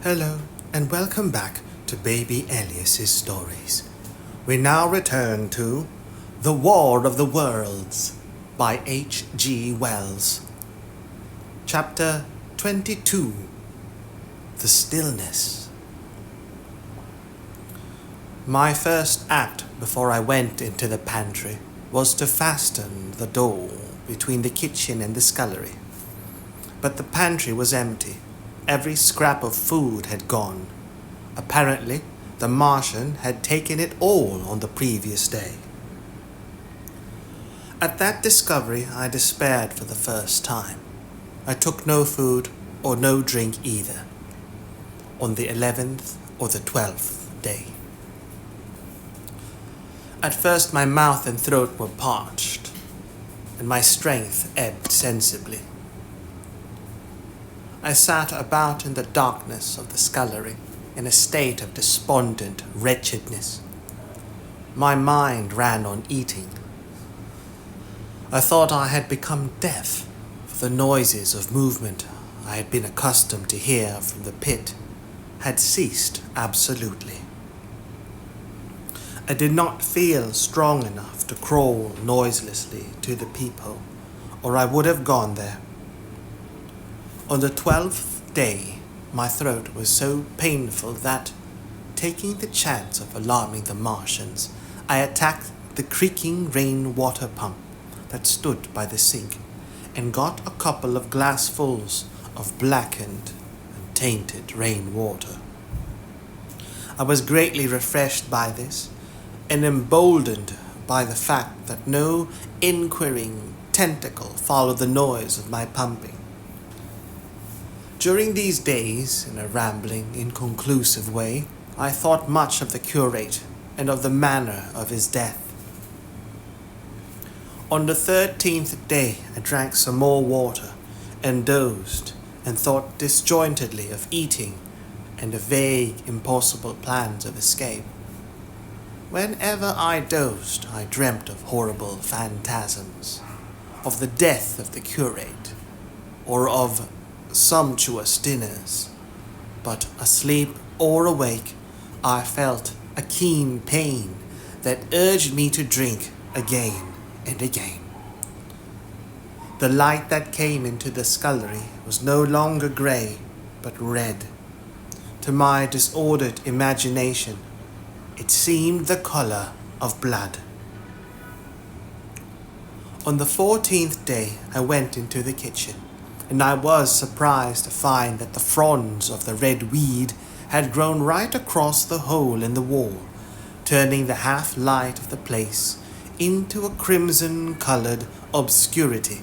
Hello, and welcome back to Baby Elias's stories. We now return to The War of the Worlds by H.G. Wells. Chapter 22, The Stillness. My first act before I went into the pantry was to fasten the door between the kitchen and the scullery. But the pantry was empty. Every scrap of food had gone. Apparently, the Martian had taken it all on the previous day. At that discovery, I despaired for the first time. I took no food or no drink either, on the 11th or the 12th day. At first, my mouth and throat were parched, and my strength ebbed sensibly. I sat about in the darkness of the scullery in a state of despondent wretchedness. My mind ran on eating. I thought I had become deaf, for the noises of movement I had been accustomed to hear from the pit had ceased absolutely. I did not feel strong enough to crawl noiselessly to the peephole, or I would have gone there. On the 12th day, my throat was so painful that, taking the chance of alarming the Martians, I attacked the creaking rain-water pump that stood by the sink and got a couple of glassfuls of blackened and tainted rain-water. I was greatly refreshed by this and emboldened by the fact that no inquiring tentacle followed the noise of my pumping. During these days, in a rambling, inconclusive way, I thought much of the curate and of the manner of his death. On the 13th day, I drank some more water and dozed and thought disjointedly of eating and of vague, impossible plans of escape. Whenever I dozed, I dreamt of horrible phantasms, of the death of the curate, or of sumptuous dinners, but asleep or awake, I felt a keen pain that urged me to drink again and again. The light that came into the scullery was no longer grey, but red. To my disordered imagination, it seemed the colour of blood. On the 14th day, I went into the kitchen, and I was surprised to find that the fronds of the red weed had grown right across the hole in the wall, turning the half-light of the place into a crimson-coloured obscurity.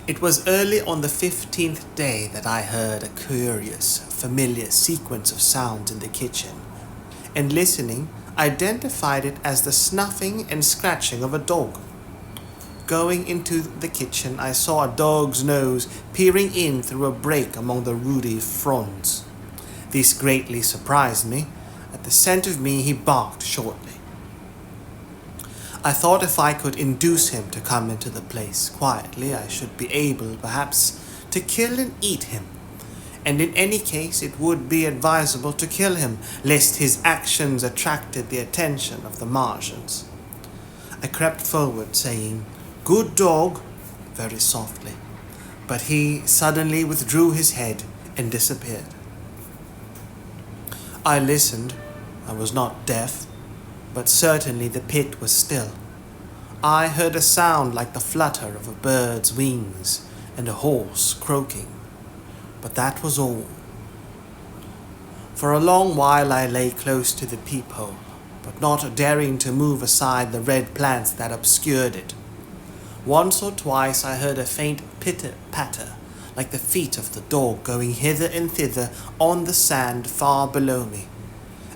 It was early on the 15th day that I heard a curious, familiar sequence of sounds in the kitchen, and listening, identified it as the snuffing and scratching of a dog. Going into the kitchen, I saw a dog's nose peering in through a break among the ruddy fronds. This greatly surprised me. At the scent of me, he barked shortly. I thought if I could induce him to come into the place quietly, I should be able, perhaps, to kill and eat him. And in any case, it would be advisable to kill him, lest his actions attracted the attention of the Martians. I crept forward, saying, "Good dog," very softly, but he suddenly withdrew his head and disappeared. I listened. I was not deaf, but certainly the pit was still. I heard a sound like the flutter of a bird's wings and a horse croaking, but that was all. For a long while I lay close to the peephole, but not daring to move aside the red plants that obscured it. Once or twice I heard a faint pitter-patter, like the feet of the dog going hither and thither on the sand far below me,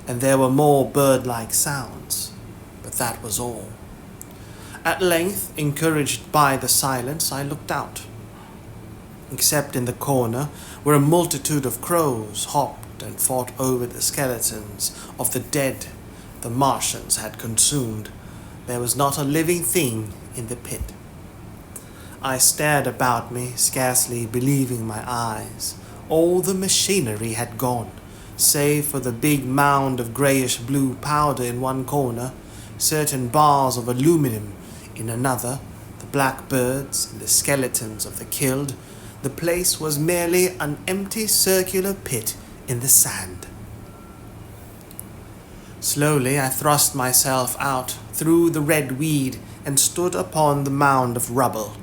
and there were more bird-like sounds, but that was all. At length, encouraged by the silence, I looked out. Except in the corner, where a multitude of crows hopped and fought over the skeletons of the dead the Martians had consumed, there was not a living thing in the pit. I stared about me, scarcely believing my eyes, All the machinery had gone, save for the big mound of greyish-blue powder in one corner, certain bars of aluminum in another, the black birds and the skeletons of the killed. The place was merely an empty circular pit in the sand. Slowly I thrust myself out through the red weed and stood upon the mound of rubble.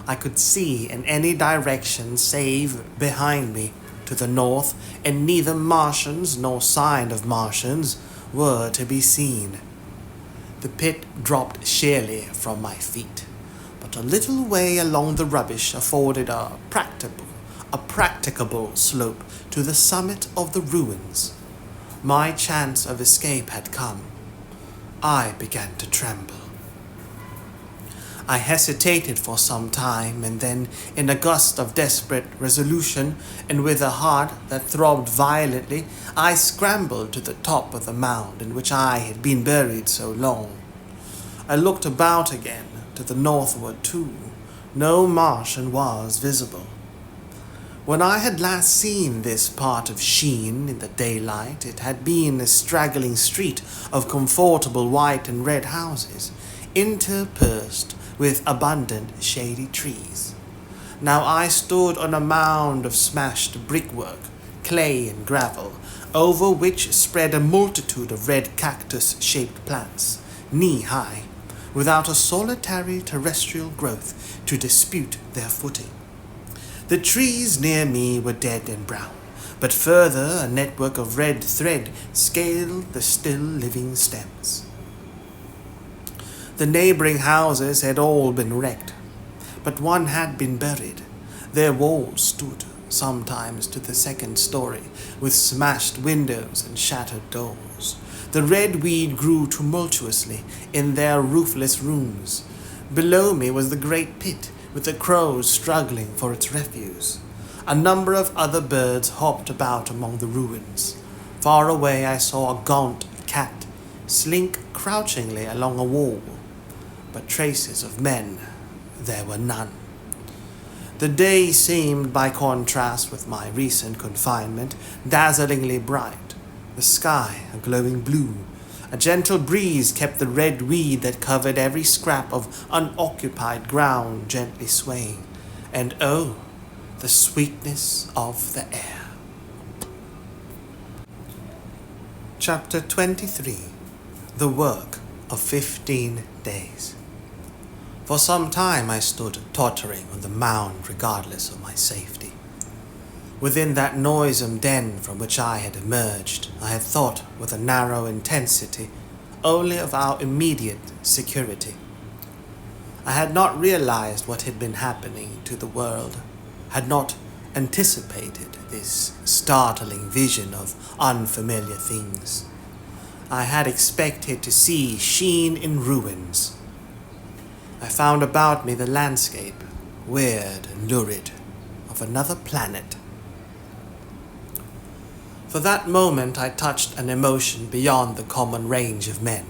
I could see in any direction save behind me to the north, and neither Martians nor sign of Martians were to be seen. The pit dropped sheerly from my feet, but a little way along the rubbish afforded a practicable slope to the summit of the ruins. My chance of escape had come. I began to tremble. I hesitated for some time, and then, in a gust of desperate resolution, and with a heart that throbbed violently, I scrambled to the top of the mound in which I had been buried so long. I looked about again, to the northward too. No Martian was visible. When I had last seen this part of Sheen in the daylight, it had been a straggling street of comfortable white and red houses, interspersed with abundant shady trees. Now I stood on a mound of smashed brickwork, clay and gravel, over which spread a multitude of red cactus-shaped plants, knee-high, without a solitary terrestrial growth to dispute their footing. The trees near me were dead and brown, but further a network of red thread scaled the still living stems. The neighboring houses had all been wrecked, but one had been buried. Their walls stood, sometimes to the second story, with smashed windows and shattered doors. The red weed grew tumultuously in their roofless rooms. Below me was the great pit, with the crows struggling for its refuse. A number of other birds hopped about among the ruins. Far away I saw a gaunt cat slink crouchingly along a wall, but traces of men there were none. The day seemed, by contrast with my recent confinement, dazzlingly bright, the sky a glowing blue. A gentle breeze kept the red weed that covered every scrap of unoccupied ground gently swaying, and oh, the sweetness of the air. Chapter 23. The Work of 15 Days. For some time I stood tottering on the mound regardless of my safety. Within that noisome den from which I had emerged, I had thought with a narrow intensity only of our immediate security. I had not realized what had been happening to the world, had not anticipated this startling vision of unfamiliar things. I had expected to see Sheen in ruins. I found about me the landscape, weird and lurid, of another planet. For that moment I touched an emotion beyond the common range of men,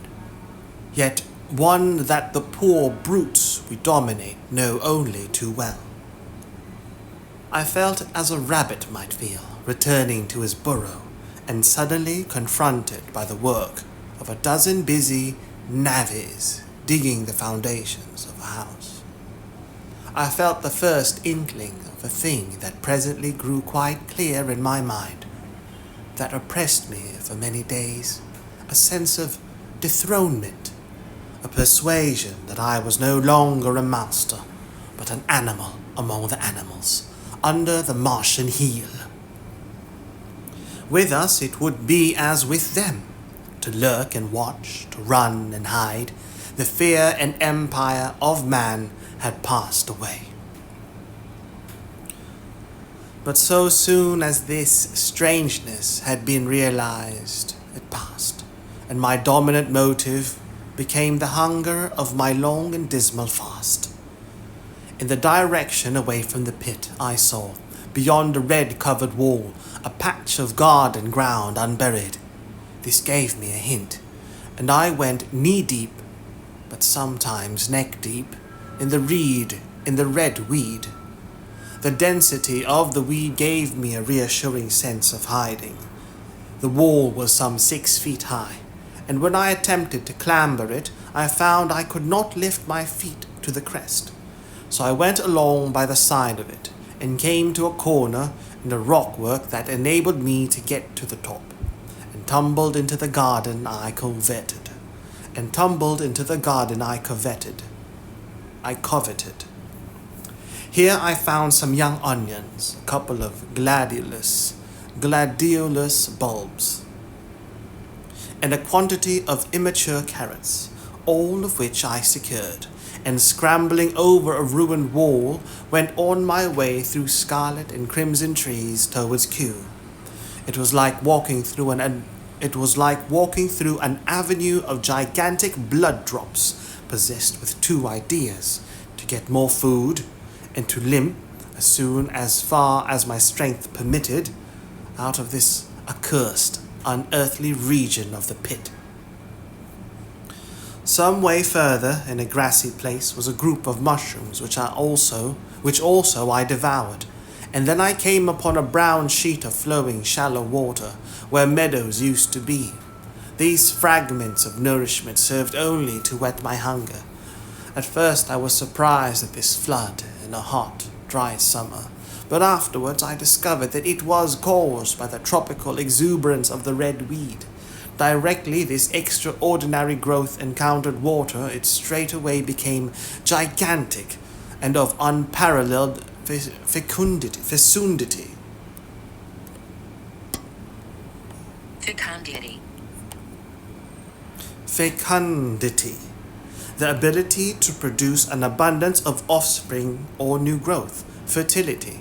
yet one that the poor brutes we dominate know only too well. I felt as a rabbit might feel, returning to his burrow, and suddenly confronted by the work of a dozen busy navvies digging the foundations of a house. I felt the first inkling of a thing that presently grew quite clear in my mind, that oppressed me for many days, a sense of dethronement, a persuasion that I was no longer a master, but an animal among the animals, under the Martian heel. With us it would be as with them, to lurk and watch, to run and hide. The fear and empire of man had passed away. But so soon as this strangeness had been realized, it passed, and my dominant motive became the hunger of my long and dismal fast. In the direction away from the pit, I saw, beyond a red-covered wall, a patch of garden ground unburied. This gave me a hint, and I went knee-deep, but sometimes neck-deep, in the red weed. The density of the weed gave me a reassuring sense of hiding. The wall was some 6 feet high, and when I attempted to clamber it, I found I could not lift my feet to the crest. So I went along by the side of it, and came to a corner in the rockwork that enabled me to get to the top, and tumbled into the garden I coveted. Here I found some young onions, a couple of gladiolus bulbs, and a quantity of immature carrots, all of which I secured, and scrambling over a ruined wall, went on my way through scarlet and crimson trees towards Kew. It was like walking through an avenue of gigantic blood drops, possessed with 2 ideas: to get more food, and to limp, as far as my strength permitted, out of this accursed, unearthly region of the pit. Some way further, in a grassy place, was a group of mushrooms which also I devoured, and then I came upon a brown sheet of flowing shallow water where meadows used to be. These fragments of nourishment served only to whet my hunger. At first I was surprised at this flood in a hot, dry summer, but afterwards I discovered that it was caused by the tropical exuberance of the red weed. Directly this extraordinary growth encountered water, it straightway became gigantic and of unparalleled fecundity. Fecundity. The ability to produce an abundance of offspring or new growth. Fertility.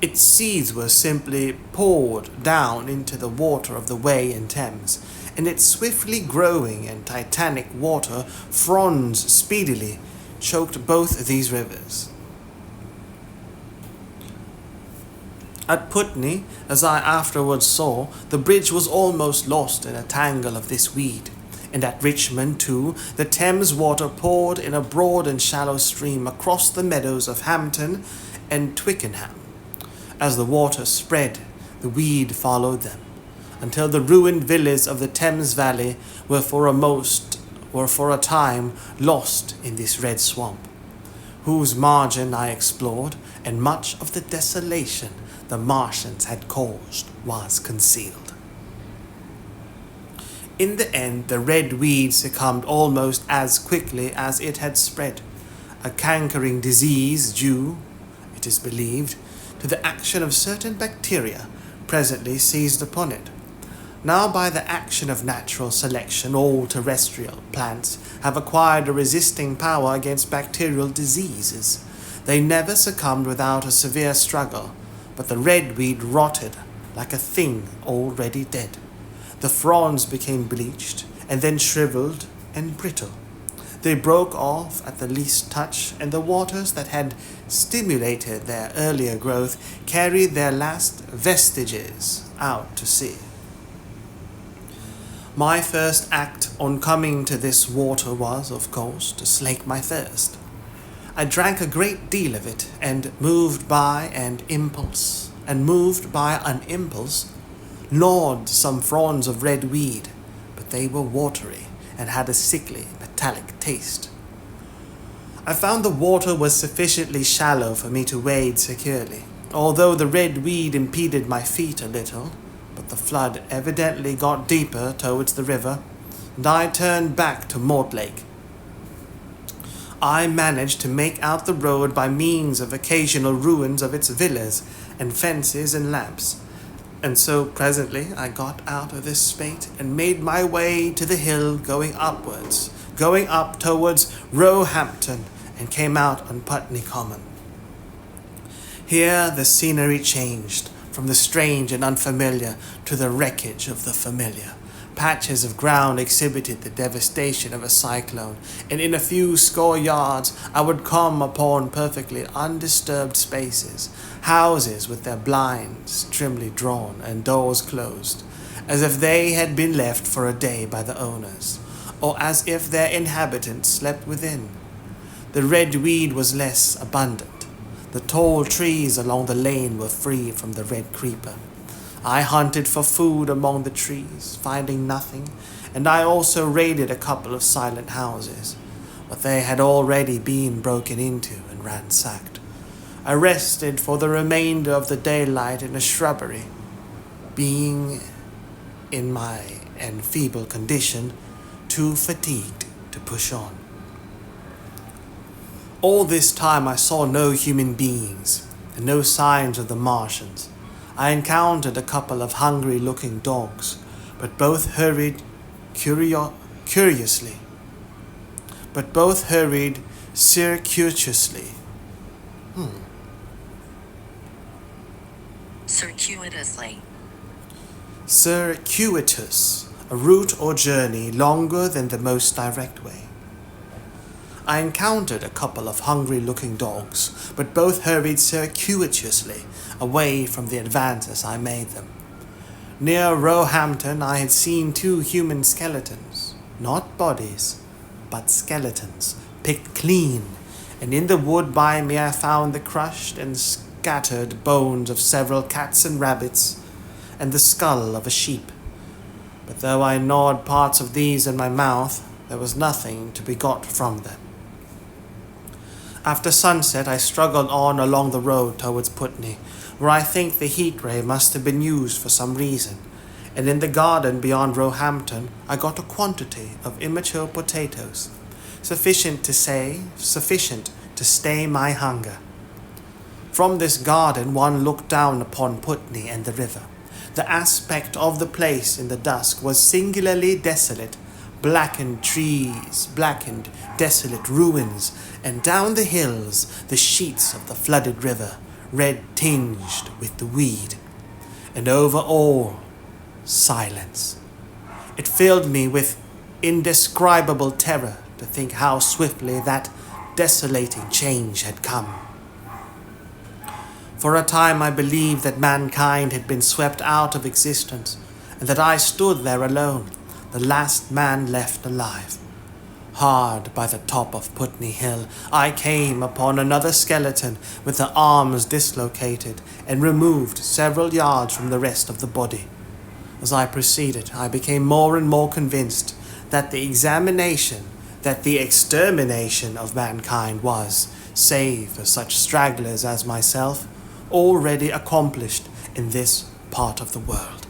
Its seeds were simply poured down into the water of the Wey and Thames, and its swiftly growing and titanic water fronds speedily choked both these rivers. At Putney, as I afterwards saw, the bridge was almost lost in a tangle of this weed, and at Richmond, too, the Thames water poured in a broad and shallow stream across the meadows of Hampton and Twickenham. As the water spread, the weed followed them, until the ruined villas of the Thames Valley were for a time lost in this red swamp, whose margin I explored, and much of the desolation the Martians had caused was concealed. In the end, the red weed succumbed almost as quickly as it had spread, a cankering disease due, it is believed, to the action of certain bacteria presently seized upon it. Now, by the action of natural selection, all terrestrial plants have acquired a resisting power against bacterial diseases. They never succumbed without a severe struggle, but the red weed rotted like a thing already dead. The fronds became bleached, and then shriveled and brittle. They broke off at the least touch, and the waters that had stimulated their earlier growth carried their last vestiges out to sea. My first act on coming to this water was, of course, to slake my thirst. I drank a great deal of it, and moved by an impulse, gnawed some fronds of red weed, but they were watery and had a sickly, metallic taste. I found the water was sufficiently shallow for me to wade securely, although the red weed impeded my feet a little, but the flood evidently got deeper towards the river, and I turned back to Mortlake. I managed to make out the road by means of occasional ruins of its villas and fences and lamps, and so presently I got out of this spate and made my way to the hill going up towards Roehampton, and came out on Putney Common. Here the scenery changed from the strange and unfamiliar to the wreckage of the familiar. Patches of ground exhibited the devastation of a cyclone, and in a few score yards I would come upon perfectly undisturbed spaces, houses with their blinds trimly drawn and doors closed, as if they had been left for a day by the owners, or as if their inhabitants slept within. The red weed was less abundant. The tall trees along the lane were free from the red creeper. I hunted for food among the trees, finding nothing, and I also raided a couple of silent houses, but they had already been broken into and ransacked. I rested for the remainder of the daylight in a shrubbery, being, in my enfeebled condition, too fatigued to push on. All this time I saw no human beings, and no signs of the Martians. I encountered a couple of hungry-looking dogs, but both hurried circuitously. Circuitous, a route or journey longer than the most direct way. I encountered a couple of hungry-looking dogs, but both hurried circuitously away from the advances I made them. Near Roehampton I had seen 2 human skeletons, not bodies, but skeletons, picked clean, and in the wood by me I found the crushed and scattered bones of several cats and rabbits, and the skull of a sheep. But though I gnawed parts of these in my mouth, there was nothing to be got from them. After sunset I struggled on along the road towards Putney, where I think the heat ray must have been used for some reason, and in the garden beyond Roehampton I got a quantity of immature potatoes, sufficient to stay my hunger. From this garden one looked down upon Putney and the river. The aspect of the place in the dusk was singularly desolate. Blackened trees, blackened, desolate ruins, and down the hills the sheets of the flooded river, red tinged with the weed. And over all, silence. It filled me with indescribable terror to think how swiftly that desolating change had come. For a time I believed that mankind had been swept out of existence, and that I stood there alone, the last man left alive. Hard by the top of Putney Hill, I came upon another skeleton with the arms dislocated and removed several yards from the rest of the body. As I proceeded, I became more and more convinced that the extermination of mankind was, save for such stragglers as myself, already accomplished in this part of the world.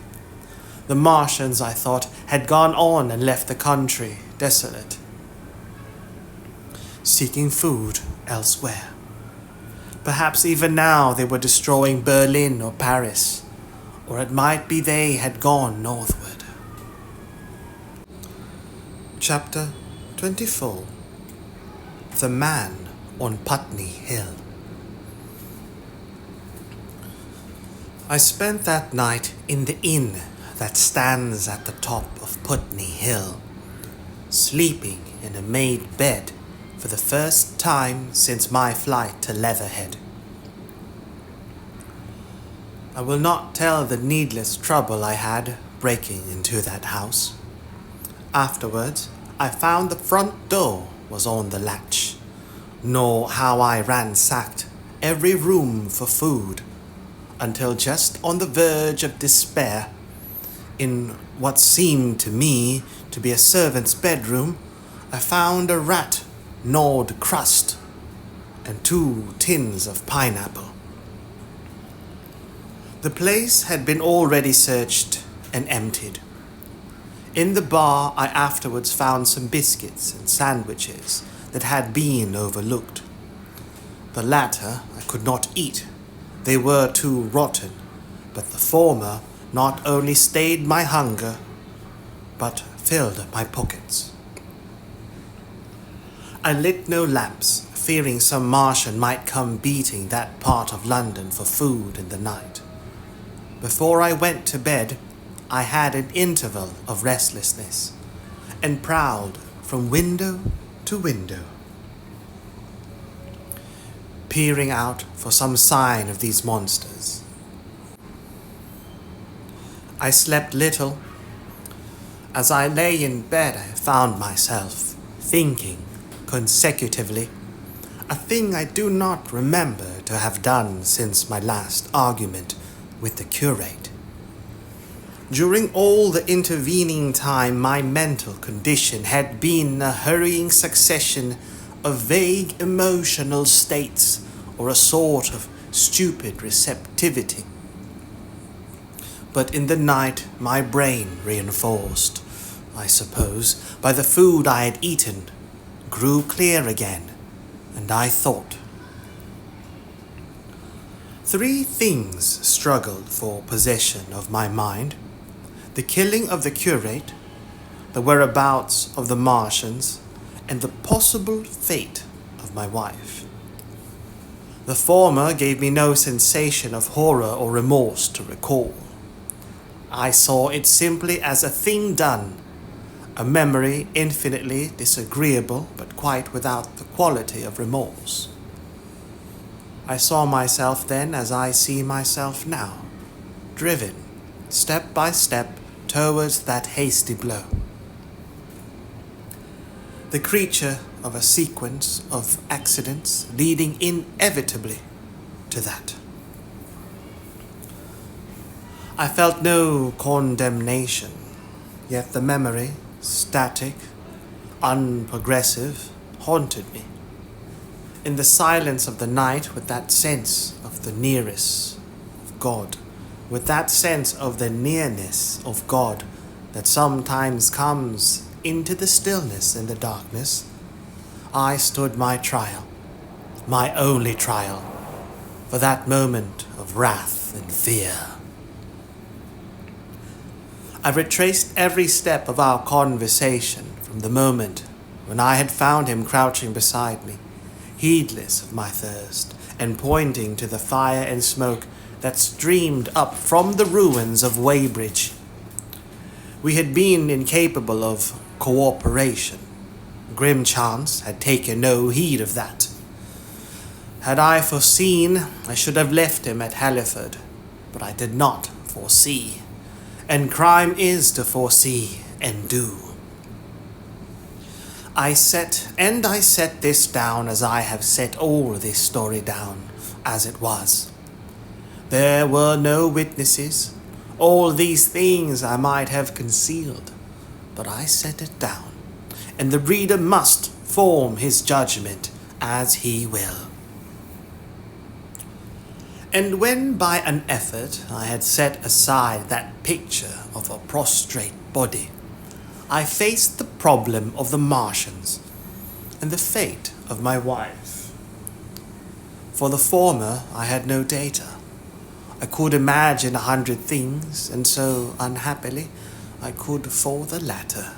The Martians, I thought, had gone on and left the country desolate, seeking food elsewhere. Perhaps even now they were destroying Berlin or Paris, or it might be they had gone northward. Chapter 24. The Man on Putney Hill. I spent that night in the inn that stands at the top of Putney Hill, sleeping in a made bed for the first time since my flight to Leatherhead. I will not tell the needless trouble I had breaking into that house. Afterwards, I found the front door was on the latch, nor how I ransacked every room for food, until just on the verge of despair, in what seemed to me to be a servant's bedroom, I found a rat-gnawed crust and 2 tins of pineapple. The place had been already searched and emptied. In the bar I afterwards found some biscuits and sandwiches that had been overlooked. The latter I could not eat. They were too rotten, but the former not only stayed my hunger, but filled my pockets. I lit no lamps, fearing some Martian might come beating that part of London for food in the night. Before I went to bed, I had an interval of restlessness, and prowled from window to window, peering out for some sign of these monsters. I slept little. As I lay in bed, I found myself thinking consecutively, a thing I do not remember to have done since my last argument with the curate. During all the intervening time, my mental condition had been a hurrying succession of vague emotional states or a sort of stupid receptivity. But in the night, my brain, reinforced, I suppose, by the food I had eaten, grew clear again, and I thought. 3 things struggled for possession of my mind: the killing of the curate, the whereabouts of the Martians, and the possible fate of my wife. The former gave me no sensation of horror or remorse to recall. I saw it simply as a thing done, a memory infinitely disagreeable but quite without the quality of remorse. I saw myself then as I see myself now, driven, step by step, towards that hasty blow. The creature of a sequence of accidents leading inevitably to that. I felt no condemnation, yet the memory, static, unprogressive, haunted me. In the silence of the night, with that sense of the nearest of God, with that sense of the nearness of God that sometimes comes into the stillness and the darkness, I stood my trial, my only trial, for that moment of wrath and fear. I retraced every step of our conversation from the moment when I had found him crouching beside me, heedless of my thirst, and pointing to the fire and smoke that streamed up from the ruins of Weybridge. We had been incapable of cooperation. Grim chance had taken no heed of that. Had I foreseen, I should have left him at Halliford, but I did not foresee. And crime is to foresee and do. I set this down as I have set all this story down, as it was. There were no witnesses. All these things I might have concealed, but I set it down, and the reader must form his judgment as he will. And when by an effort I had set aside that picture of a prostrate body, I faced the problem of the Martians and the fate of my wife. For the former I had no data. I could imagine 100 things, and so, unhappily, I could for the latter.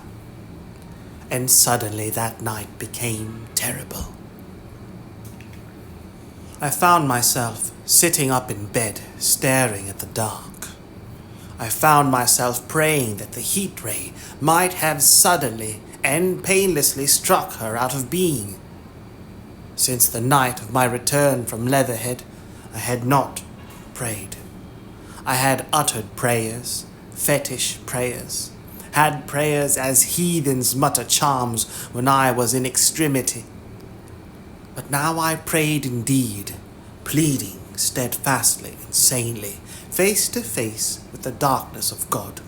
And suddenly that night became terrible. I found myself sitting up in bed, staring at the dark. I found myself praying that the heat ray might have suddenly and painlessly struck her out of being. Since the night of my return from Leatherhead, I had not prayed. I had uttered prayers, fetish prayers, had prayers as heathens mutter charms when I was in extremity. But now I prayed indeed, pleading steadfastly and sanely, face to face with the darkness of God.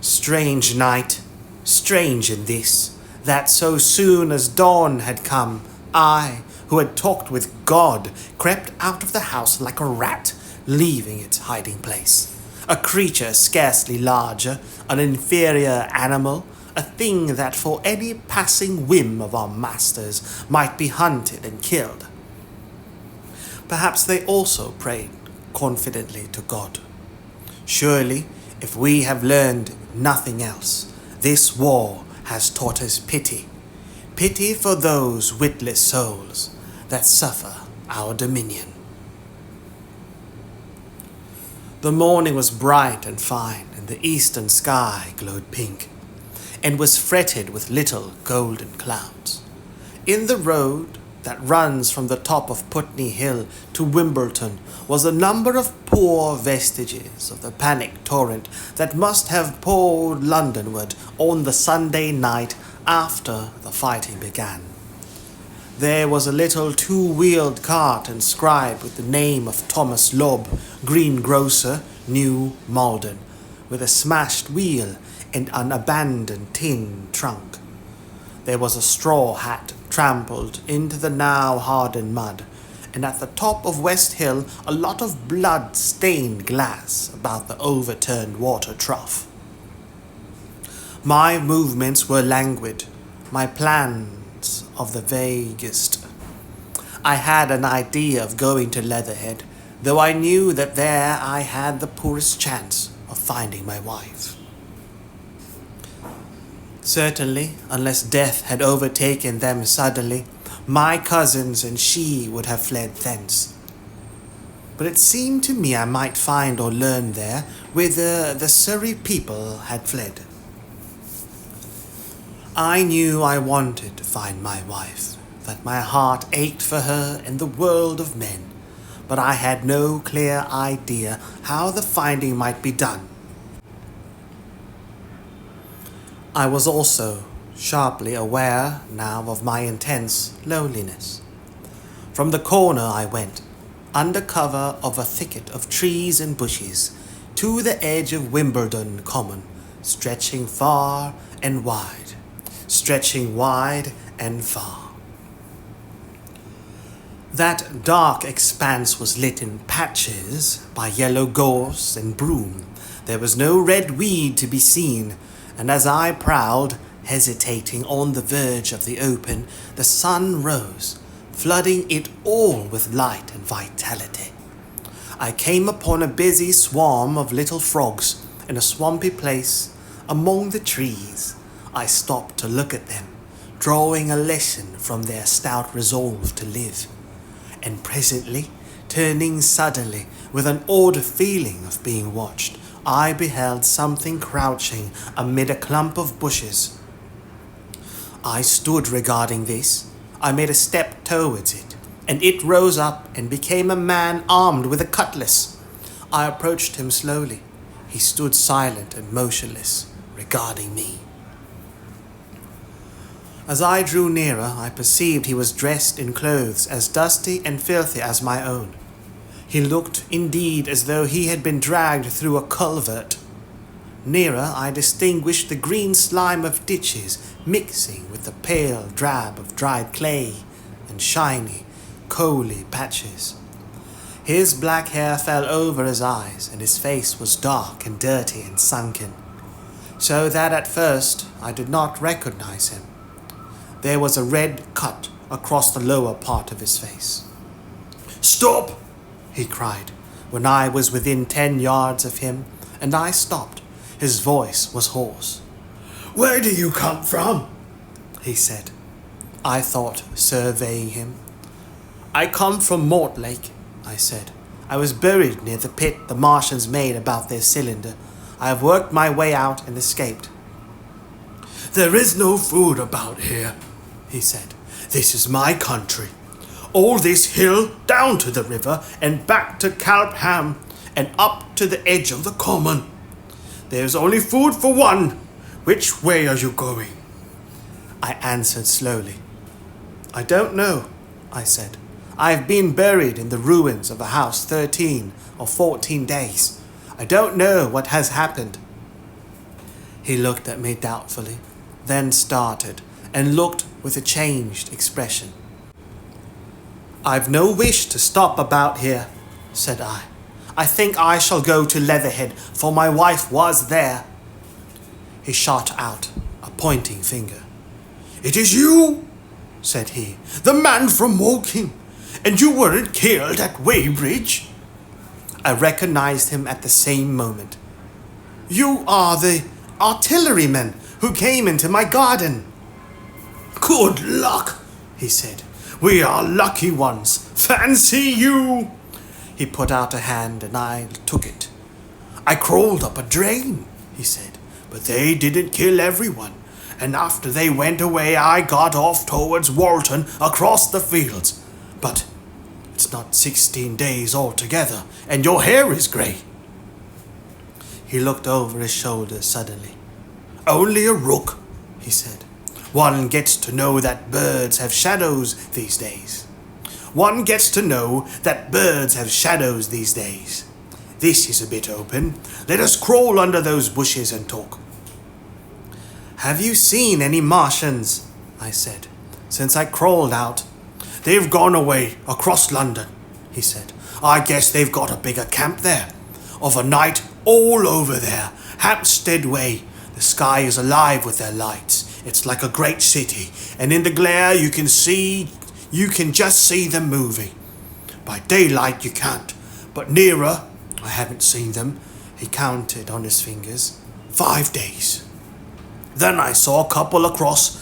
Strange night, strange in this, that so soon as dawn had come, I, who had talked with God, crept out of the house like a rat, leaving its hiding place. A creature scarcely larger, an inferior animal, a thing that for any passing whim of our masters might be hunted and killed. Perhaps they also prayed confidently to God. Surely, if we have learned nothing else, this war has taught us pity. Pity for those witless souls that suffer our dominion. The morning was bright and fine, and the eastern sky glowed pink, and was fretted with little golden clouds. In the road that runs from the top of Putney Hill to Wimbledon was a number of poor vestiges of the panic torrent that must have poured Londonward on the Sunday night after the fighting began. There was a little two-wheeled cart inscribed with the name of Thomas Lobb, greengrocer, New Malden, with a smashed wheel and an abandoned tin trunk. There was a straw hat trampled into the now hardened mud, and at the top of West Hill a lot of blood-stained glass about the overturned water trough. My movements were languid, my plans of the vaguest. I had an idea of going to Leatherhead, though I knew that there I had the poorest chance of finding my wife. Certainly, unless death had overtaken them suddenly, my cousins and she would have fled thence. But it seemed to me I might find or learn there whither the Surrey people had fled. I knew I wanted to find my wife, that my heart ached for her in the world of men, but I had no clear idea how the finding might be done. I was also sharply aware now of my intense loneliness. From the corner I went, under cover of a thicket of trees and bushes, to the edge of Wimbledon Common, stretching far and wide. Stretching wide and far. That dark expanse was lit in patches by yellow gorse and broom. There was no red weed to be seen, and as I prowled, hesitating on the verge of the open, the sun rose, flooding it all with light and vitality. I came upon a busy swarm of little frogs in a swampy place among the trees. I stopped to look at them, drawing a lesson from their stout resolve to live, and presently, turning suddenly with an odd feeling of being watched, I beheld something crouching amid a clump of bushes. I stood regarding this. I made a step towards it, and it rose up and became a man armed with a cutlass. I approached him slowly. He stood silent and motionless, regarding me. As I drew nearer, I perceived he was dressed in clothes as dusty and filthy as my own. He looked, indeed, as though he had been dragged through a culvert. Nearer, I distinguished the green slime of ditches mixing with the pale drab of dried clay and shiny, coaly patches. His black hair fell over his eyes, and his face was dark and dirty and sunken, so that at first I did not recognize him. There was a red cut across the lower part of his face. "Stop!" he cried, when I was within 10 yards of him, and I stopped. His voice was hoarse. "Where do you come from?" he said. I thought, surveying him. "I come from Mortlake," I said. "I was buried near the pit the Martians made about their cylinder. I have worked my way out and escaped." "There is no food about here," he said. "This is my country. All this hill down to the river and back to Calpham and up to the edge of the common. There's only food for one. Which way are you going?" I answered slowly. "I don't know," I said. "I've been buried in the ruins of a house 13 or 14 days. I don't know what has happened." He looked at me doubtfully, then started and looked with a changed expression. "I've no wish to stop about here," said I. "I think I shall go to Leatherhead, for my wife was there." He shot out a pointing finger. "It is you," said he, "the man from Woking, and you weren't killed at Weybridge." I recognized him at the same moment. "You are the artilleryman who came into my garden." "Good luck," he said. "We are lucky ones. Fancy you!" He put out a hand and I took it. "I crawled up a drain," he said, "but they didn't kill everyone. And after they went away, I got off towards Walton across the fields. But it's not 16 days altogether, and your hair is grey." He looked over his shoulder suddenly. "Only a rook," he said. One gets to know that birds have shadows these days. One gets to know that birds have shadows these days. This is a bit open. Let us crawl under those bushes and talk. Have you seen any Martians? I said, since I crawled out. They've gone away across London, he said. I guess they've got a bigger camp there. Of a night, all over there, Hampstead Way. The sky is alive with their lights. It's like a great city, and in the glare you can just see them moving. By daylight you can't, but nearer, I haven't seen them. He counted on his fingers. 5 days. Then I saw a couple across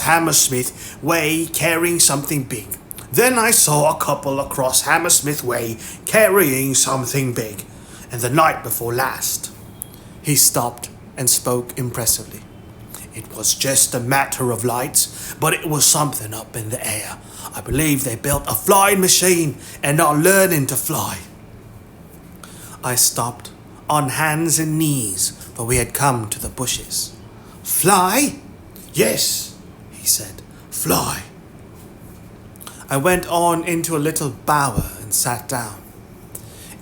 Hammersmith Way carrying something big. And the night before last. He stopped and spoke impressively. It was just a matter of lights, but it was something up in the air. I believe they built a flying machine and are learning to fly. I stopped on hands and knees, for we had come to the bushes. Fly? Yes, he said, fly. I went on into a little bower and sat down.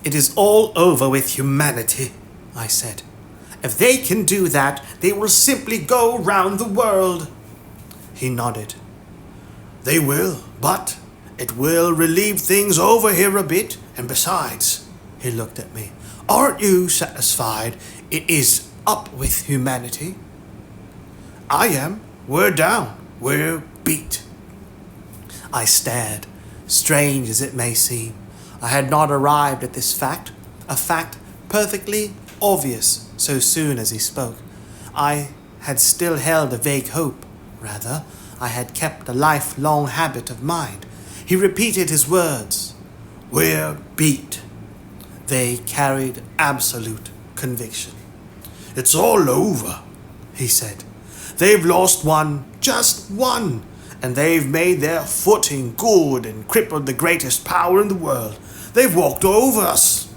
It is all over with humanity, I said. If they can do that, they will simply go round the world. He nodded. They will, but it will relieve things over here a bit. And besides, he looked at me, aren't you satisfied it is up with humanity? I am. We're down. We're beat. I stared, strange as it may seem. I had not arrived at this fact, a fact perfectly obvious so soon as he spoke. I had still held a vague hope, rather. I had kept a lifelong habit of mind. He repeated his words. We're beat. They carried absolute conviction. It's all over, he said. They've lost one, just one, and they've made their footing good and crippled the greatest power in the world. They've walked over us.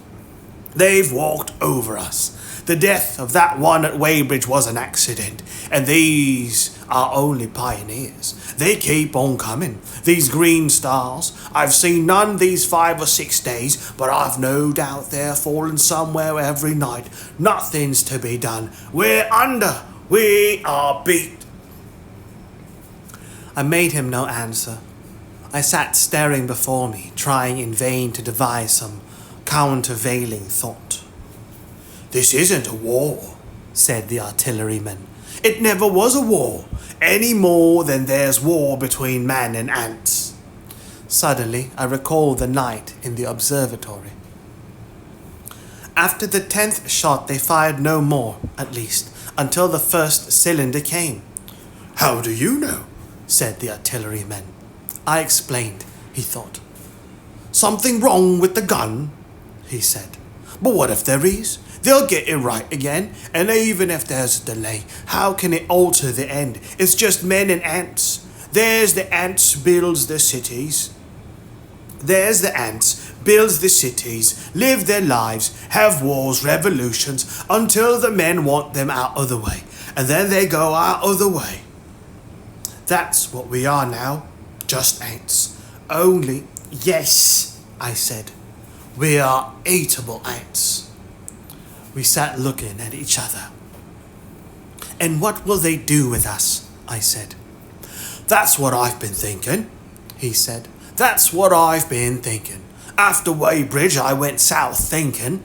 The death of that one at Weybridge was an accident, and these are only pioneers. They keep on coming, these green stars. I've seen none these 5 or 6 days, but I've no doubt they're falling somewhere every night. Nothing's to be done. We're under. We are beat. I made him no answer. I sat staring before me, trying in vain to devise some countervailing thought. This isn't a war, said the artilleryman. It never was a war, any more than there's war between man and ants. Suddenly, I recalled the night in the observatory. After the 10th shot, they fired no more, at least, until the first cylinder came. How do you know? Said the artilleryman. I explained, he thought. Something wrong with the gun, he said. But what if there is? They'll get it right again, and even if there's a delay, how can it alter the end? It's just men and ants. There's the ants builds the cities. Live their lives, have wars, revolutions, until the men want them out of the way, and then they go out of the way. That's what we are now, just ants. Only, yes, I said, we are eatable ants. We sat looking at each other. And what will they do with us? I said. That's what I've been thinking, he said. That's what I've been thinking. After Weybridge, I went south thinking.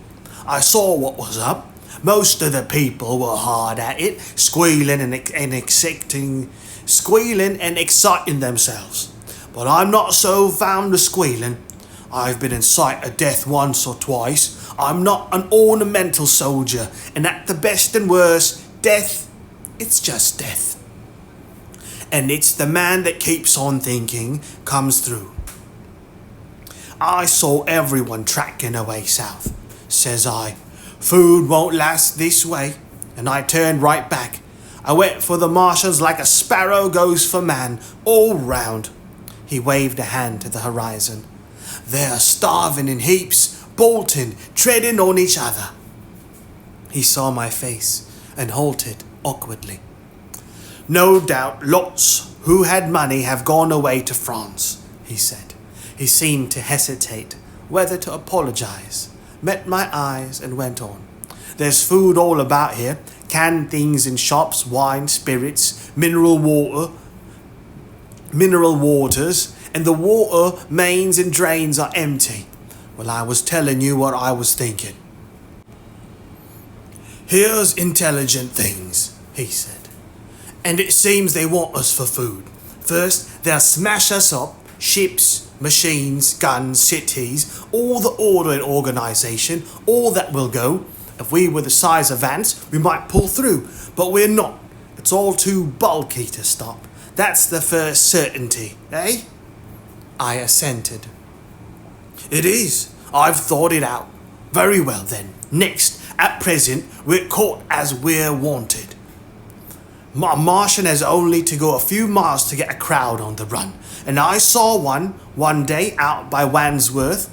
I saw what was up. Most of the people were hard at it, squealing and exciting themselves. But I'm not so fond of squealing. I've been in sight of death once or twice. I'm not an ornamental soldier, and at the best and worst, death, it's just death. And it's the man that keeps on thinking comes through. I saw everyone tracking away south, says I. Food won't last this way, and I turned right back. I went for the Martians like a sparrow goes for man, all round. He waved a hand to the horizon. They're starving in heaps, bolting, treading on each other. He saw my face and halted awkwardly. No doubt lots who had money have gone away to France, he said. He seemed to hesitate whether to apologize, met my eyes and went on. There's food all about here, canned things in shops, wine, spirits, mineral waters, and the water mains and drains are empty. Well, I was telling you what I was thinking. Here's intelligent things, he said. And it seems they want us for food. First, they'll smash us up, ships, machines, guns, cities, all the order and organisation, all that will go. If we were the size of ants, we might pull through, but we're not. It's all too bulky to stop. That's the first certainty, eh? I assented. It is. I've thought it out. Very well then. Next, at present, we're caught as we're wanted. A Martian has only to go a few miles to get a crowd on the run. And I saw one day out by Wandsworth,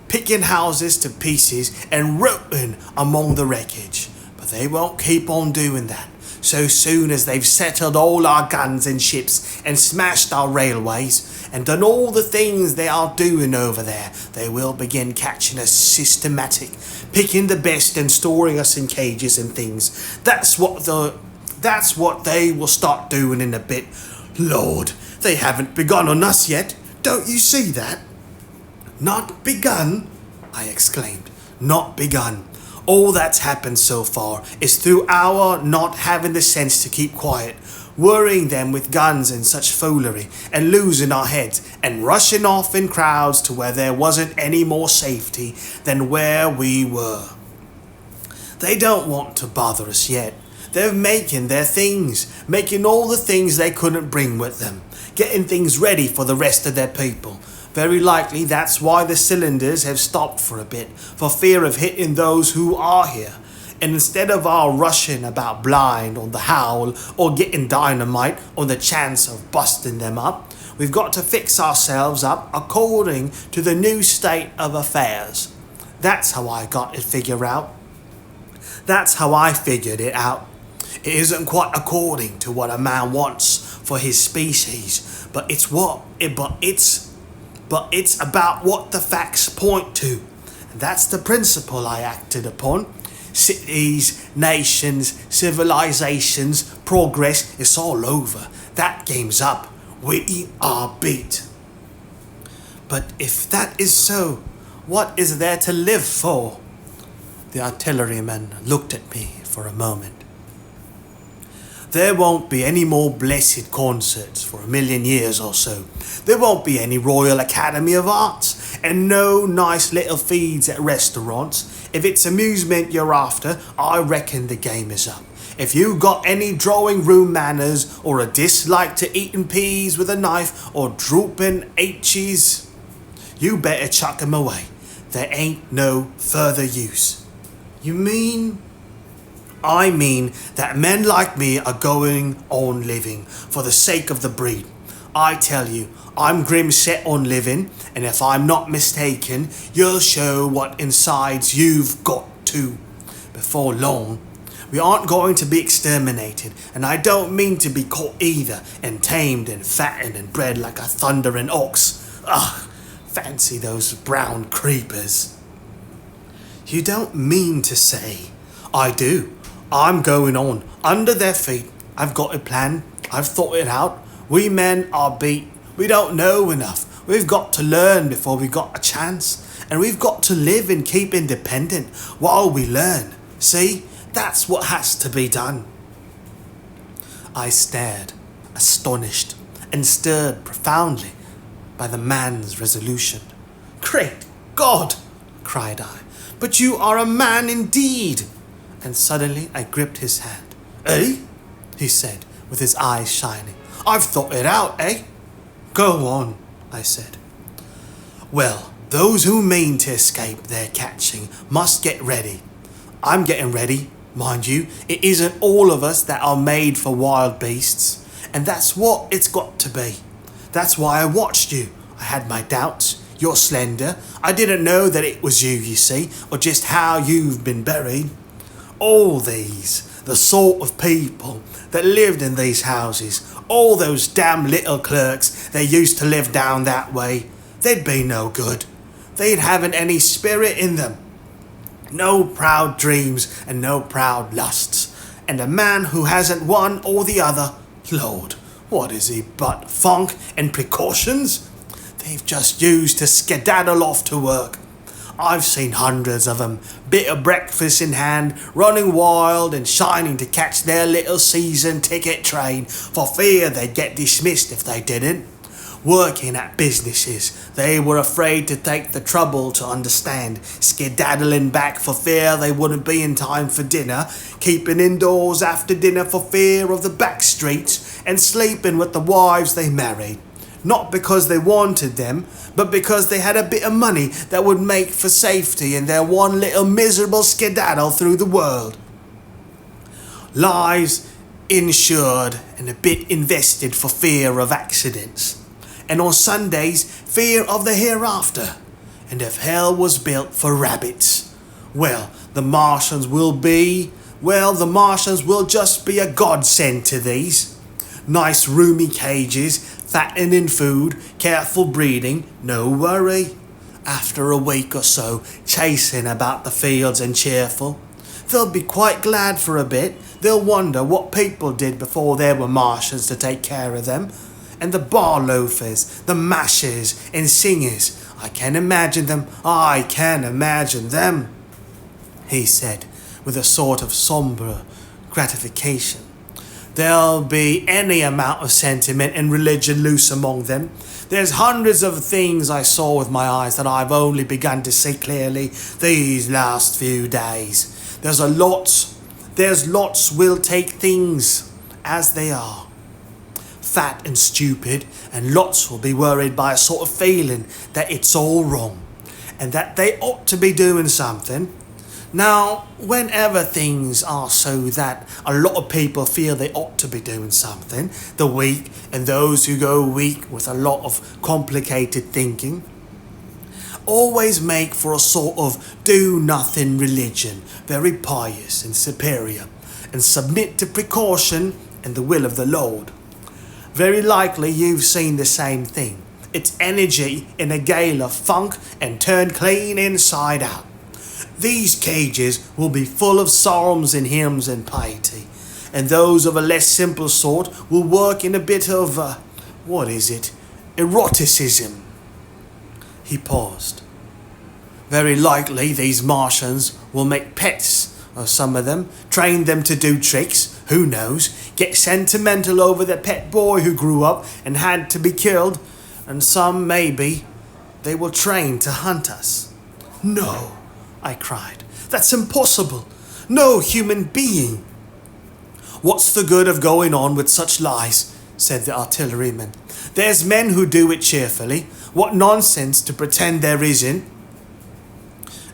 picking houses to pieces and rooting among the wreckage. But they won't keep on doing that. So soon as they've settled all our guns and ships and smashed our railways and done all the things they are doing over there, they will begin catching us systematic, picking the best and storing us in cages and things. That's what they will start doing in a bit. Lord, they haven't begun on us yet. Don't you see that? Not begun? I exclaimed. Not begun. All that's happened so far is through our not having the sense to keep quiet, worrying them with guns and such foolery, and losing our heads, and rushing off in crowds to where there wasn't any more safety than where we were. They don't want to bother us yet. They're making their things, making all the things they couldn't bring with them, getting things ready for the rest of their people. Very likely that's why the cylinders have stopped for a bit, for fear of hitting those who are here. And instead of our rushing about blind on the howl or getting dynamite on the chance of busting them up, we've got to fix ourselves up according to the new state of affairs. That's how I got it figured out. That's how I figured it out. It isn't quite according to what a man wants for his species, but it's about what the facts point to. And that's the principle I acted upon. Cities, nations, civilizations, progress, it's all over. That game's up. We are beat. But if that is so, what is there to live for? The artilleryman looked at me for a moment. There won't be any more blessed concerts for 1,000,000 years or so. There won't be any Royal Academy of Arts, and no nice little feeds at restaurants. If it's amusement you're after, I reckon the game is up. If you got any drawing room manners, or a dislike to eating peas with a knife, or drooping H's, you better chuck 'em away. There ain't no further use. You mean? I mean that men like me are going on living for the sake of the breed. I tell you, I'm grim set on living, and if I'm not mistaken, you'll show what insides you've got to. Before long, we aren't going to be exterminated, and I don't mean to be caught either, and tamed and fattened and bred like a thundering ox. Ugh, fancy those brown creepers. You don't mean to say? I do. I'm going on, under their feet. I've got a plan. I've thought it out. We men are beat. We don't know enough. We've got to learn before we got a chance. And we've got to live and keep independent while we learn. See? That's what has to be done. I stared, astonished, and stirred profoundly by the man's resolution. Great God! Cried I. But you are a man indeed! And suddenly I gripped his hand. Eh? He said, with his eyes shining. I've thought it out, eh? Go on, I said. Well, those who mean to escape their catching must get ready. I'm getting ready, mind you. It isn't all of us that are made for wild beasts. And that's what it's got to be. That's why I watched you. I had my doubts. You're slender. I didn't know that it was you see, or just how you've been buried. All these, the sort of people that lived in these houses, all those damn little clerks that used to live down that way, they'd be no good. They'd haven't any spirit in them. No proud dreams and no proud lusts. And a man who hasn't one or the other, Lord, what is he but funk and precautions? They've just used to skedaddle off to work. I've seen hundreds of 'em, bit of breakfast in hand, running wild and shining to catch their little season ticket train for fear they'd get dismissed if they didn't. Working at businesses they were afraid to take the trouble to understand, skedaddling back for fear they wouldn't be in time for dinner, keeping indoors after dinner for fear of the back streets, and sleeping with the wives they married. Not because they wanted them, but because they had a bit of money that would make for safety in their one little miserable skedaddle through the world. Lives insured and a bit invested for fear of accidents. And on Sundays, fear of the hereafter. And if hell was built for rabbits, the Martians will just be a godsend to these. Nice roomy cages, fattening food, careful breeding, no worry. After a week or so, chasing about the fields and cheerful, they'll be quite glad for a bit. They'll wonder what people did before there were Martians to take care of them. And the bar loafers, the mashers and singers, I can imagine them, he said with a sort of sombre gratification. There'll be any amount of sentiment and religion loose among them. There's hundreds of things I saw with my eyes that I've only begun to see clearly these last few days. There's lots will take things as they are, fat and stupid, and lots will be worried by a sort of feeling that it's all wrong, and that they ought to be doing something. Now, whenever things are so that a lot of people feel they ought to be doing something, the weak and those who go weak with a lot of complicated thinking, always make for a sort of do-nothing religion, very pious and superior, and submit to precaution and the will of the Lord. Very likely you've seen the same thing. It's energy in a gale of funk and turned clean inside out. These cages will be full of psalms and hymns and piety, and those of a less simple sort will work in a bit of, eroticism. He paused. Very likely these Martians will make pets of some of them, train them to do tricks, who knows, get sentimental over their pet boy who grew up and had to be killed, and some, maybe, they will train to hunt us. No, I cried. That's impossible. No human being. What's the good of going on with such lies? Said the artilleryman. There's men who do it cheerfully. What nonsense to pretend there isn't.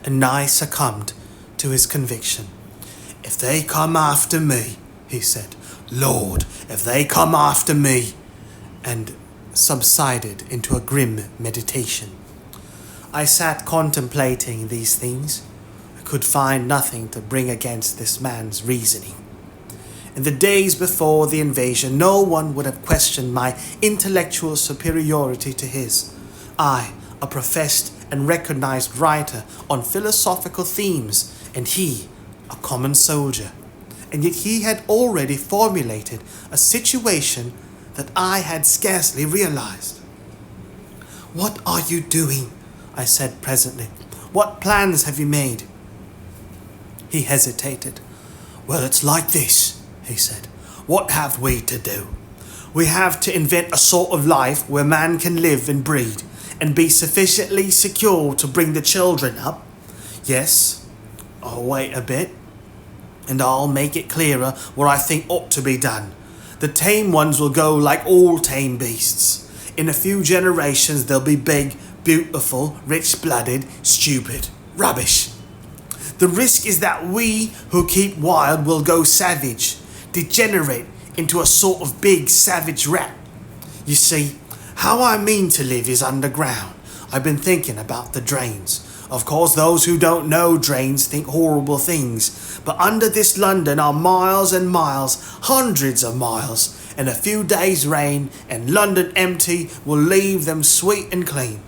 And Nye succumbed to his conviction. If they come after me, he said, Lord, if they come after me, and subsided into a grim meditation. I sat contemplating these things. I could find nothing to bring against this man's reasoning. In the days before the invasion, no one would have questioned my intellectual superiority to his. I, a professed and recognized writer on philosophical themes, and he, a common soldier. And yet he had already formulated a situation that I had scarcely realized. What are you doing? I said presently. What plans have you made? He hesitated. Well, it's like this, he said. What have we to do? We have to invent a sort of life where man can live and breed and be sufficiently secure to bring the children up. Yes. Oh, wait a bit, and I'll make it clearer what I think ought to be done. The tame ones will go like all tame beasts. In a few generations they'll be big, beautiful, rich-blooded, stupid. Rubbish. The risk is that we who keep wild will go savage, degenerate into a sort of big savage rat. You see, how I mean to live is underground. I've been thinking about the drains. Of course, those who don't know drains think horrible things, but under this London are miles and miles, hundreds of miles, and a few days' rain and London empty will leave them sweet and clean.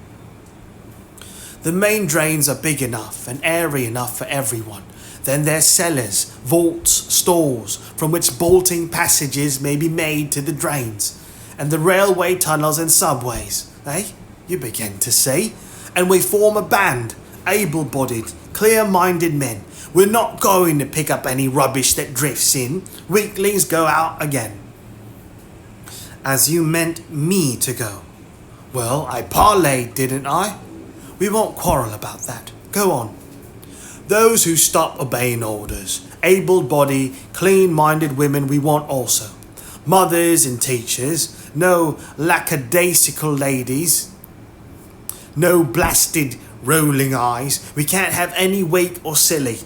The main drains are big enough and airy enough for everyone. Then there's cellars, vaults, stores, from which bolting passages may be made to the drains, and the railway tunnels and subways. You begin to see. And we form a band, able-bodied, clear-minded men. We're not going to pick up any rubbish that drifts in. Weaklings go out again. As you meant me to go. Well, I parleyed, didn't I? We won't quarrel about that. Go on. Those who stop obeying orders, able-bodied, clean-minded women we want also. Mothers and teachers, no lackadaisical ladies, no blasted rolling eyes. We can't have any weak or silly.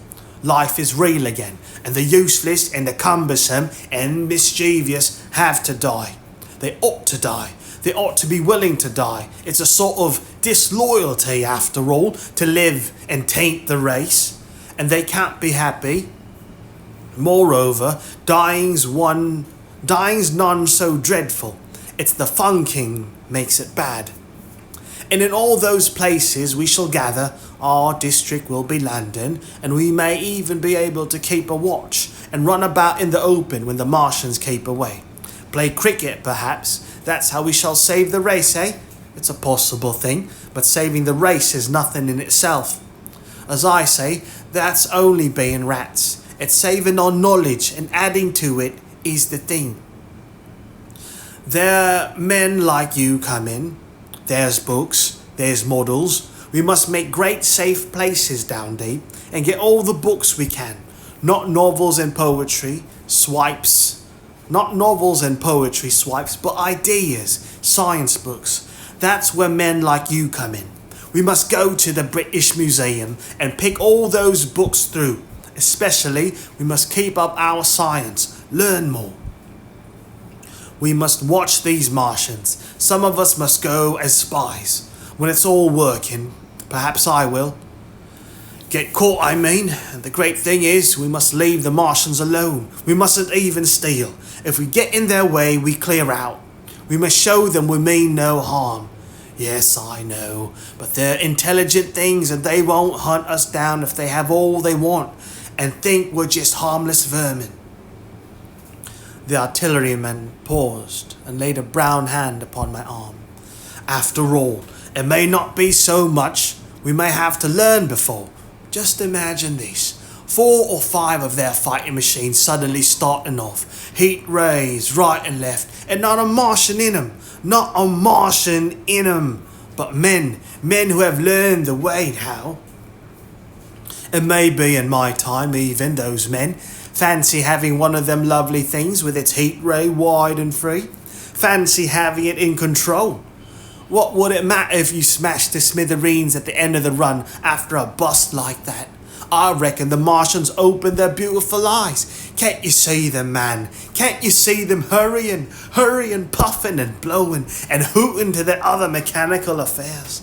Life is real again, and the useless and the cumbersome and mischievous have to die. They ought to die. They ought to be willing to die. It's a sort of disloyalty, after all, to live and taint the race. And they can't be happy. Moreover, dying's none so dreadful. It's the funking makes it bad. And in all those places we shall gather, our district will be London, and we may even be able to keep a watch and run about in the open when the Martians keep away. Play cricket, perhaps. That's how we shall save the race, eh? It's a possible thing, but saving the race is nothing in itself. As I say, that's only being rats. It's saving our knowledge and adding to it is the thing. There men like you come in. There's books, there's models. We must make great safe places down deep and get all the books we can. Not novels and poetry, swipes. Not novels and poetry swipes, but ideas, science books. That's where men like you come in. We must go to the British Museum and pick all those books through. Especially, we must keep up our science, learn more. We must watch these Martians. Some of us must go as spies. When it's all working, perhaps I will. Get caught, I mean. And the great thing is, we must leave the Martians alone. We mustn't even steal. If we get in their way, we clear out. We must show them we mean no harm. Yes, I know, but they're intelligent things and they won't hunt us down if they have all they want and think we're just harmless vermin. The artilleryman paused and laid a brown hand upon my arm. After all, it may not be so much. We may have to learn before. Just imagine this. 4 or 5 of their fighting machines suddenly starting off. Heat rays right and left, and not a Martian in them. Not a Martian in them. But men who have learned the way how. And maybe in my time even those men fancy having one of them lovely things with its heat ray wide and free. Fancy having it in control. What would it matter if you smashed to smithereens at the end of the run after a bust like that? I reckon the Martians opened their beautiful eyes. Can't you see them, man? Can't you see them hurrying, puffing and blowing and hooting to their other mechanical affairs?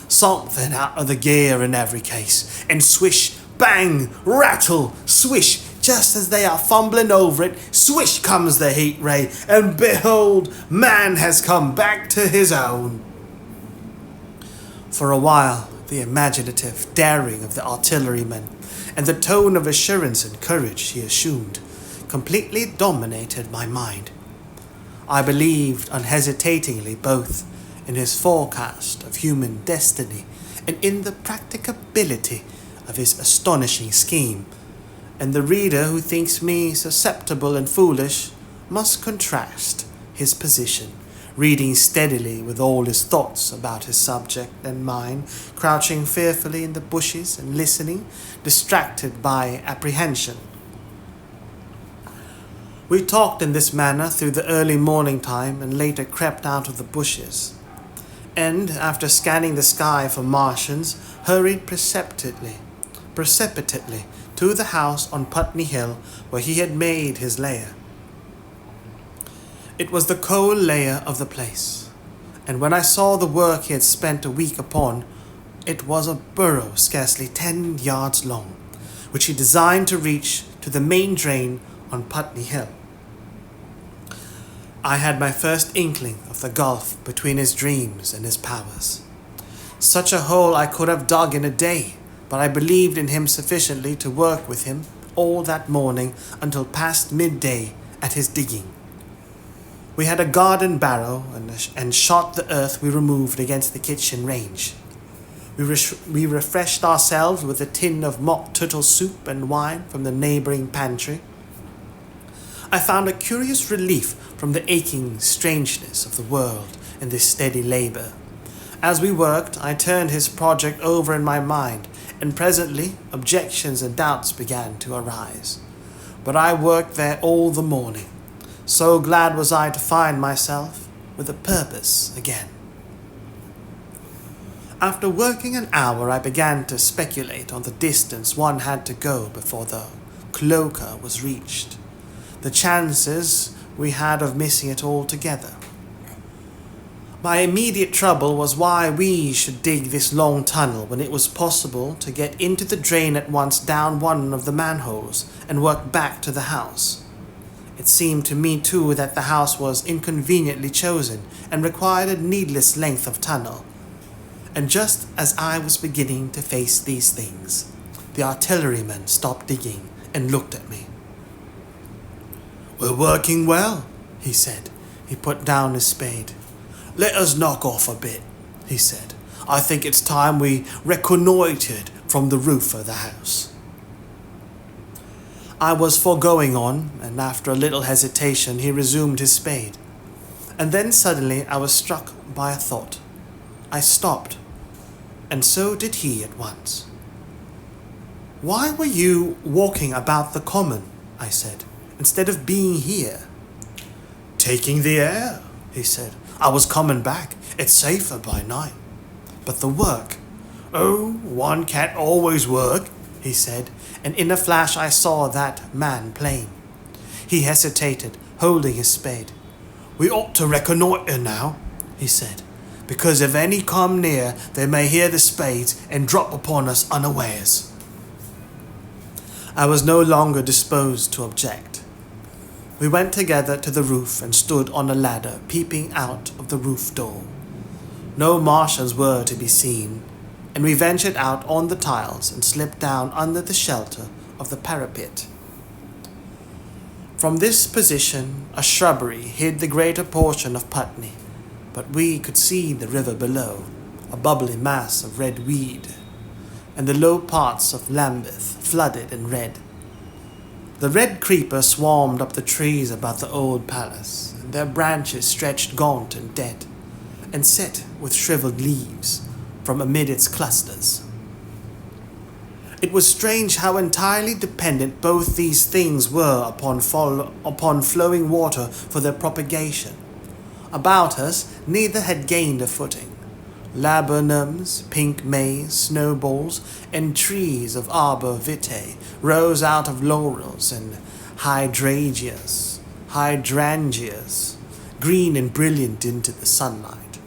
Something out of the gear in every case. And swish, bang, rattle, swish, just as they are fumbling over it, swish comes the heat ray, and behold, man has come back to his own. For a while, the imaginative daring of the artilleryman and the tone of assurance and courage he assumed completely dominated my mind. I believed unhesitatingly both in his forecast of human destiny and in the practicability of his astonishing scheme, and the reader who thinks me susceptible and foolish must contrast his position, reading steadily with all his thoughts about his subject and mine, crouching fearfully in the bushes and listening, distracted by apprehension. We talked in this manner through the early morning time and later crept out of the bushes, and, after scanning the sky for Martians, hurried precipitately to the house on Putney Hill where he had made his lair. It was the coal lair of the place, and when I saw the work he had spent a week upon, It was a burrow scarcely 10 yards long, which he designed to reach to the main drain on Putney Hill. I had my first inkling of the gulf between his dreams and his powers. Such a hole I could have dug in a day, but I believed in him sufficiently to work with him all that morning until past midday at his digging. We had a garden barrow and shot the earth we removed against the kitchen range. We refreshed ourselves with a tin of mock turtle soup and wine from the neighbouring pantry. I found a curious relief from the aching strangeness of the world in this steady labour. As we worked, I turned his project over in my mind, and presently objections and doubts began to arise. But I worked there all the morning. So glad was I to find myself with a purpose again. After working an hour, I began to speculate on the distance one had to go before the cloaca was reached. The chances we had of missing it altogether. My immediate trouble was why we should dig this long tunnel when it was possible to get into the drain at once down one of the manholes and work back to the house. It seemed to me too that the house was inconveniently chosen and required a needless length of tunnel. And just as I was beginning to face these things, the artilleryman stopped digging and looked at me. "We're working well," he said. He put down his spade. "Let us knock off a bit," he said. "I think it's time we reconnoitred from the roof of the house." I was for going on, and after a little hesitation he resumed his spade. And then suddenly I was struck by a thought. I stopped, and so did he at once. "Why were you walking about the common," I said, "instead of being here?" "Taking the air," he said. "I was coming back. It's safer by night." "But the work?" "Oh, one can't always work," he said, and in a flash I saw that man plain. He hesitated, holding his spade. "We ought to reconnoitre now," he said, "because if any come near, they may hear the spades and drop upon us unawares." I was no longer disposed to object. We went together to the roof and stood on a ladder peeping out of the roof door. No Martians were to be seen, and we ventured out on the tiles and slipped down under the shelter of the parapet. From this position, a shrubbery hid the greater portion of Putney, but we could see the river below, a bubbly mass of red weed, and the low parts of Lambeth flooded and red. The red creeper swarmed up the trees about the old palace, and their branches stretched gaunt and dead, and set with shriveled leaves from amid its clusters. It was strange how entirely dependent both these things were upon flowing water for their propagation. About us, neither had gained a footing. Laburnums, pink mays, snowballs, and trees of arbor vitae rose out of laurels and hydrangeas, green and brilliant into the sunlight.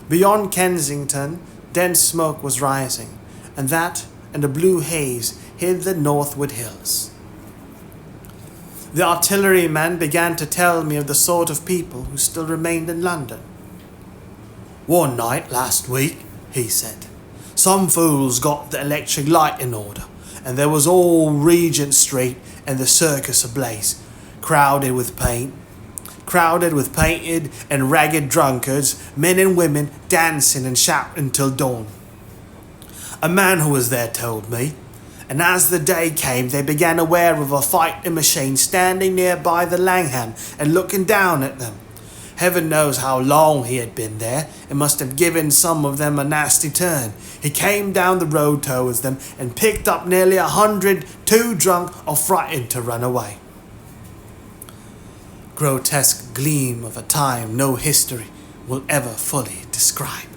Beyond Kensington, dense smoke was rising, and that and a blue haze hid the northward hills. The artilleryman began to tell me of the sort of people who still remained in London. "One night last week," he said, "some fools got the electric light in order, and there was all Regent Street and the circus ablaze, crowded with painted and ragged drunkards, men and women dancing and shouting till dawn. A man who was there told me, and as the day came they began aware of a fighting machine standing nearby the Langham and looking down at them. Heaven knows how long he had been there. It must have given some of them a nasty turn. He came down the road towards them and picked up nearly 100, too drunk or frightened to run away." Grotesque gleam of a time no history will ever fully describe.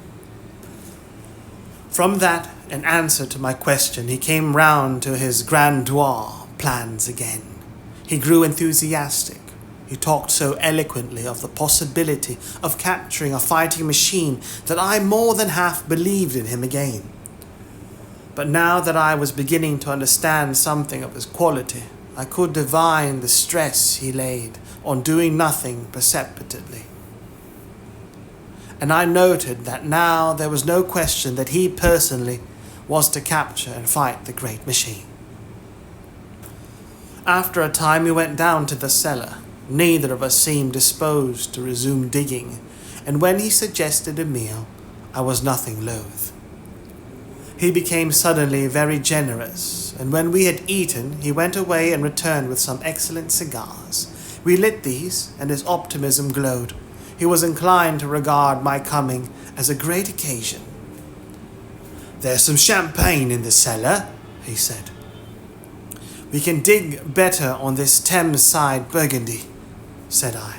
From that, in answer to my question, he came round to his grandeur plans again. He grew enthusiastic. He talked so eloquently of the possibility of capturing a fighting machine that I more than half believed in him again. But now that I was beginning to understand something of his quality, I could divine the stress he laid on doing nothing precipitately. And I noted that now there was no question that he personally was to capture and fight the great machine. After a time we went down to the cellar. Neither of us seemed disposed to resume digging, and when he suggested a meal, I was nothing loath. He became suddenly very generous, and when we had eaten, he went away and returned with some excellent cigars. We lit these, and his optimism glowed. He was inclined to regard my coming as a great occasion. "There's some champagne in the cellar," he said. "We can dig better on this Thames-side Burgundy," said I.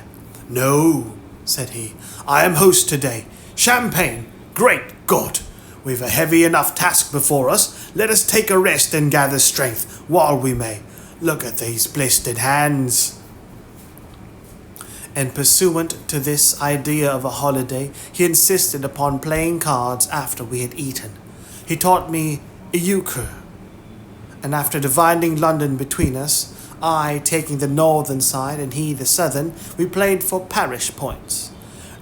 "No," said he, "I am host today. Champagne! Great God! We've a heavy enough task before us. Let us take a rest and gather strength while we may. Look at these blistered hands." And pursuant to this idea of a holiday, he insisted upon playing cards after we had eaten. He taught me euchre, and after dividing London between us, I taking the northern side and he the southern, we played for parish points.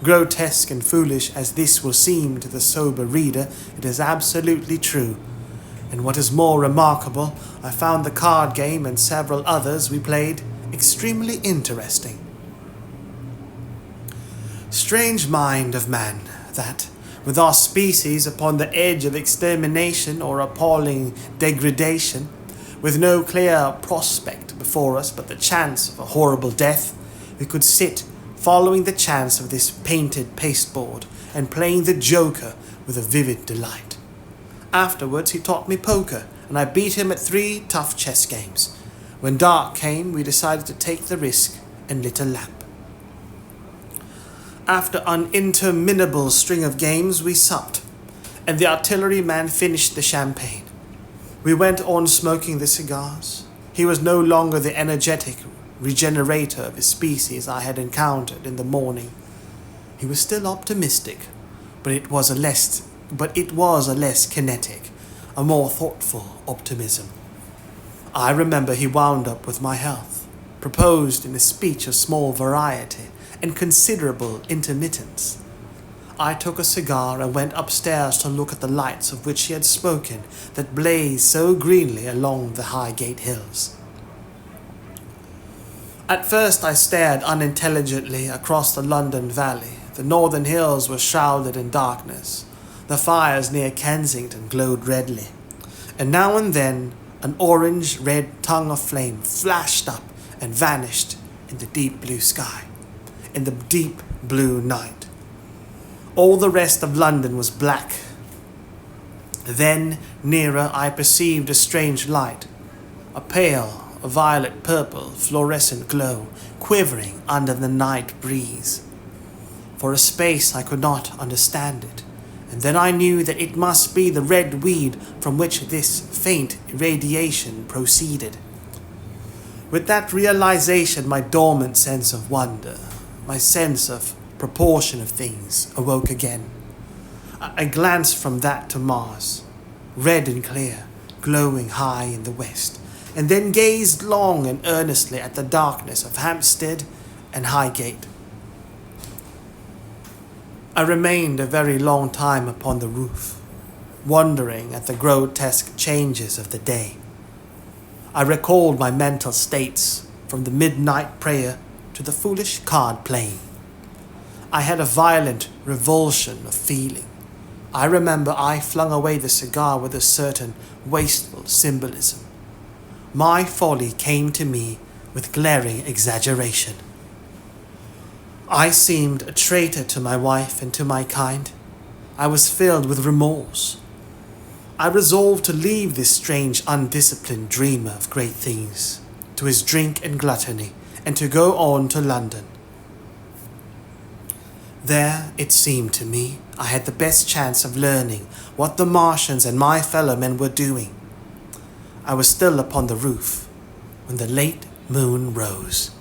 Grotesque and foolish as this will seem to the sober reader, it is absolutely true. And what is more remarkable, I found the card game and several others we played extremely interesting. Strange mind of man, that, with our species upon the edge of extermination or appalling degradation, with no clear prospect before us but the chance of a horrible death, we could sit following the chance of this painted pasteboard and playing the joker with a vivid delight. Afterwards he taught me poker, and I beat him at 3 tough chess games. When dark came, we decided to take the risk and lit a lamp. After an interminable string of games, we supped, and the artilleryman finished the champagne. We went on smoking the cigars. He was no longer the energetic regenerator of his species I had encountered in the morning. He was still optimistic, but it was a less kinetic, a more thoughtful optimism. I remember he wound up with my health, proposed in a speech of small variety and considerable intermittence. I took a cigar and went upstairs to look at the lights of which he had spoken that blazed so greenly along the Highgate hills. At first I stared unintelligently across the London valley. The northern hills were shrouded in darkness. The fires near Kensington glowed redly, and now and then an orange-red tongue of flame flashed up and vanished in the deep blue sky, in the deep blue night. All the rest of London was black. Then, nearer, I perceived a strange light, a pale, a violet-purple, fluorescent glow, quivering under the night breeze. For a space I could not understand it, and then I knew that it must be the red weed from which this faint irradiation proceeded. With that realization, my dormant sense of wonder, my sense of proportion of things, awoke again. I glanced from that to Mars, red and clear, glowing high in the west, and then gazed long and earnestly at the darkness of Hampstead and Highgate. I remained a very long time upon the roof, wondering at the grotesque changes of the day. I recalled my mental states from the midnight prayer to the foolish card playing. I had a violent revulsion of feeling. I remember I flung away the cigar with a certain wasteful symbolism. My folly came to me with glaring exaggeration. I seemed a traitor to my wife and to my kind. I was filled with remorse. I resolved to leave this strange, undisciplined dreamer of great things to his drink and gluttony, and to go on to London. There, it seemed to me, I had the best chance of learning what the Martians and my fellow men were doing. I was still upon the roof when the late moon rose.